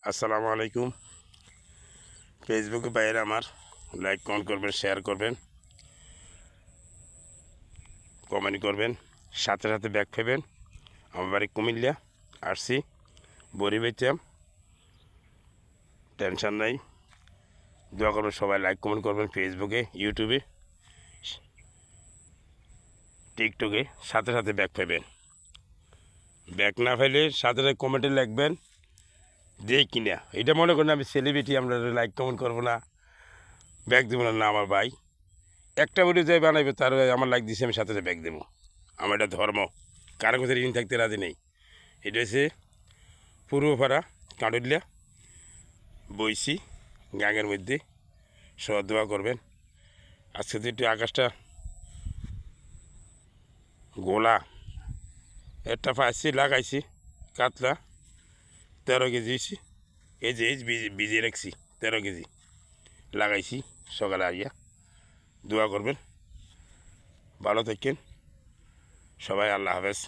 আসসালামু আলাইকুম। ফেসবুকে বাইরে আমার লাইক কমেন্ট করবেন, শেয়ার করবেন, কমেন্ট করবেন, সাথে সাথে ব্যাগ ফেবেন। আমার বাড়ি কুমিল্লা, আসছি বড়ি বেচাম, টেনশন নাই। দোয়া করবেন সবাই, লাইক কমেন্ট করবেন ফেসবুকে, ইউটিউবে, টিকটকে, সাথে সাথে ব্যাগ ফেবেন। ব্যাগ না ফেলে সাথে সাথে কমেন্টে লিখবেন দিয়ে কিনা। এটা মনে করেন আমি সেলিব্রিটি, আমরা লাইক কমেন্ট করবো না, ব্যাগ দেবো না। না, আমার ভাই একটা ভিডিও যে বানাইবে তার আমার লাইক দিয়েছে, আমি সাথে সাথে ব্যাগ দেবো। আমার এটা ধর্ম, কারো কাছে ঋণ থাকতে রাজি নেই। এটা হচ্ছে পূর্বপাড়া কাঁডুলিয়া বইছি গাঙের মধ্যে। সব দোয়া করবেন। আজকে তো একটু আকাশটা গোলা, একটা পাইছি লাগাইছি কাতলা 13 কেজি হয়েছি। এই যে ভিজিয়ে রাখছি 13 কেজি লাগাইছি সকালে আইয়া। দোয়া করবেন, ভালো থাকেন সবাই। আল্লাহ হাফেজ।